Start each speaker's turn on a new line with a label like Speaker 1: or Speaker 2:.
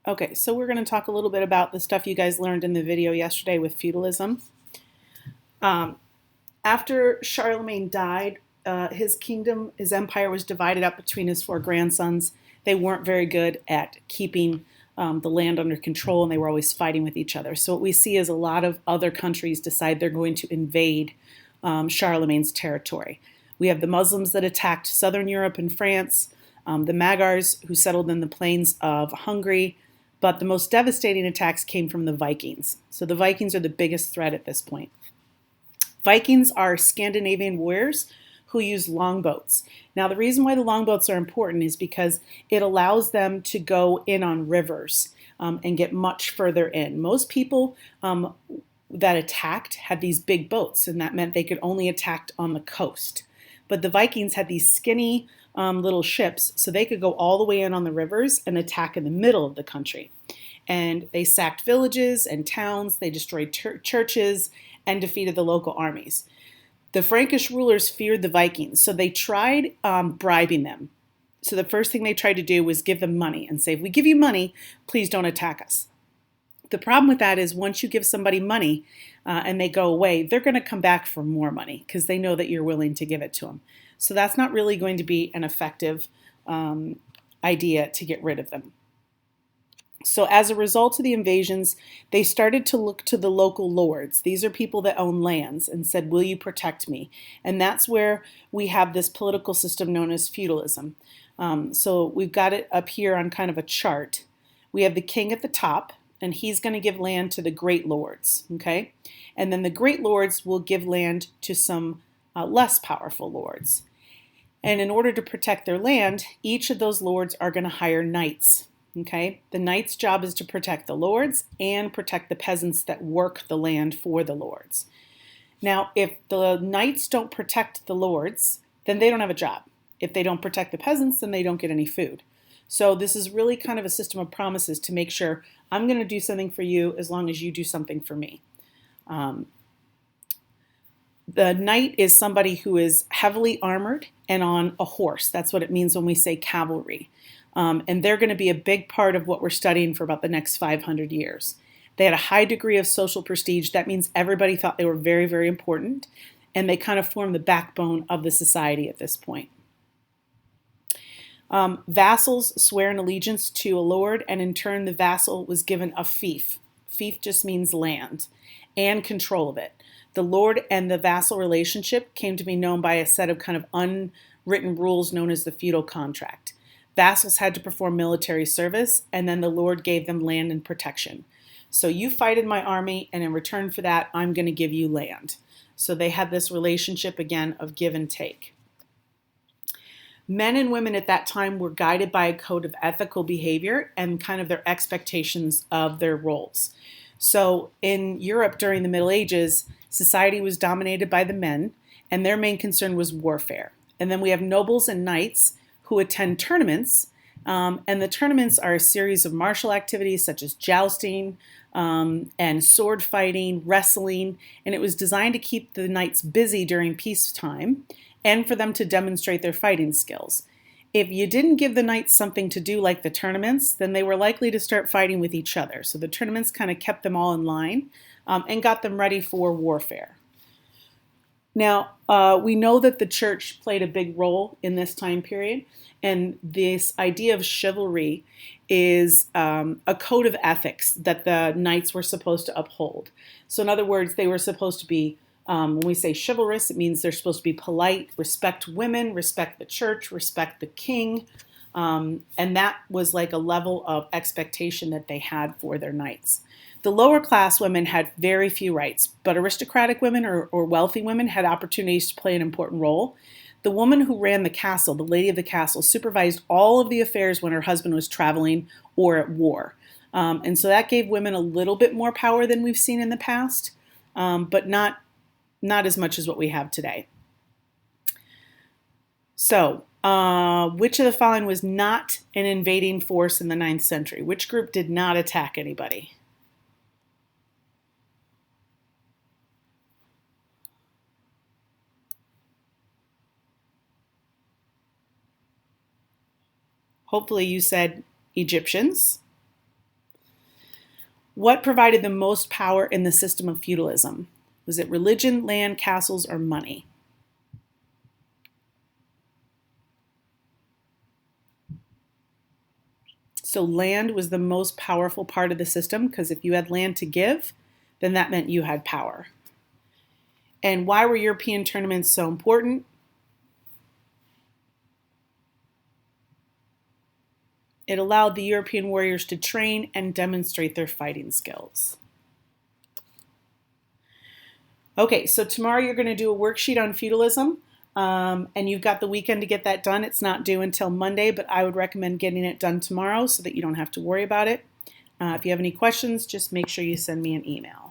Speaker 1: Okay, so we're going to talk a little bit about the stuff you guys learned in the video yesterday with feudalism. Um, After Charlemagne died, his kingdom, his empire was divided up between his four grandsons. They weren't very good at keeping the land under control, and they were always fighting with each other. So what we see is a lot of other countries decide they're going to invade Charlemagne's territory. We have the Muslims that attacked southern Europe and France, the Magyars who settled in the plains of Hungary, but the most devastating attacks came from the Vikings. So the Vikings are the biggest threat at this point. Vikings are Scandinavian warriors who use longboats. Now, the reason why the longboats are important is because it allows them to go in on rivers and get much further in. Most people that attacked had these big boats, and that meant they could only attack on the coast. But the Vikings had these skinny little ships, so they could go all the way in on the rivers and attack in the middle of the country. And they sacked villages and towns, they destroyed churches, and defeated the local armies. The Frankish rulers feared the Vikings, so they tried bribing them. So the first thing they tried to do was give them money and say, if we give you money, please don't attack us. The problem with that is once you give somebody money and they go away, they're going to come back for more money because they know that you're willing to give it to them. So that's not really going to be an effective idea to get rid of them. So as a result of the invasions, they started to look to the local lords. These are people that own lands and said, will you protect me? And that's where we have this political system known as feudalism. So we've got it up here on kind of a chart. We have the king at the top, and he's going to give land to the great lords, okay? And then the great lords will give land to some less powerful lords. And in order to protect their land, each of those lords are going to hire knights. Okay, the knight's job is to protect the lords and protect the peasants that work the land for the lords. Now, if the knights don't protect the lords, then they don't have a job. If they don't protect the peasants, then they don't get any food. So this is really kind of a system of promises to make sure I'm going to do something for you as long as you do something for me. The knight is somebody who is heavily armored and on a horse. That's what it means when we say cavalry. And they're going to be a big part of what we're studying for about the next 500 years. They had a high degree of social prestige. That means everybody thought they were very, very important, and they kind of formed the backbone of the society at this point. Vassals swear an allegiance to a lord, and in turn the vassal was given a fief. Fief just means land and control of it. The lord and the vassal relationship came to be known by a set of kind of unwritten rules known as the feudal contract. Vassals had to perform military service, and then the lord gave them land and protection. So you fight in my army, and in return for that, I'm going to give you land. So they had this relationship, again, of give and take. Men and women at that time were guided by a code of ethical behavior and kind of their expectations of their roles. So in Europe during the Middle Ages, society was dominated by the men, and their main concern was warfare. And then we have nobles and knights who attend tournaments, and the tournaments are a series of martial activities such as jousting and sword fighting, wrestling, and it was designed to keep the knights busy during peacetime and for them to demonstrate their fighting skills. If you didn't give the knights something to do like the tournaments, then they were likely to start fighting with each other. So the tournaments kind of kept them all in line and got them ready for warfare. Now, we know that the church played a big role in this time period, and this idea of chivalry is a code of ethics that the knights were supposed to uphold. So in other words, they were supposed to be, when we say chivalrous, it means they're supposed to be polite, respect women, respect the church, respect the king, and that was like a level of expectation that they had for their knights. The lower class women had very few rights, but aristocratic women or wealthy women had opportunities to play an important role. The woman who ran the castle, the lady of the castle, supervised all of the affairs when her husband was traveling or at war. And so that gave women a little bit more power than we've seen in the past, but not as much as what we have today. So, which of the following was not an invading force in the 9th century? Which group did not attack anybody? Hopefully you said Egyptians. What provided the most power in the system of feudalism? Was it religion, land, castles, or money? So land was the most powerful part of the system, because if you had land to give, then that meant you had power. And why were European tournaments so important? It allowed the European warriors to train and demonstrate their fighting skills. Okay, so tomorrow you're going to do a worksheet on feudalism, and you've got the weekend to get that done. It's not due until Monday, but I would recommend getting it done tomorrow so that you don't have to worry about it. If you have any questions, just make sure you send me an email.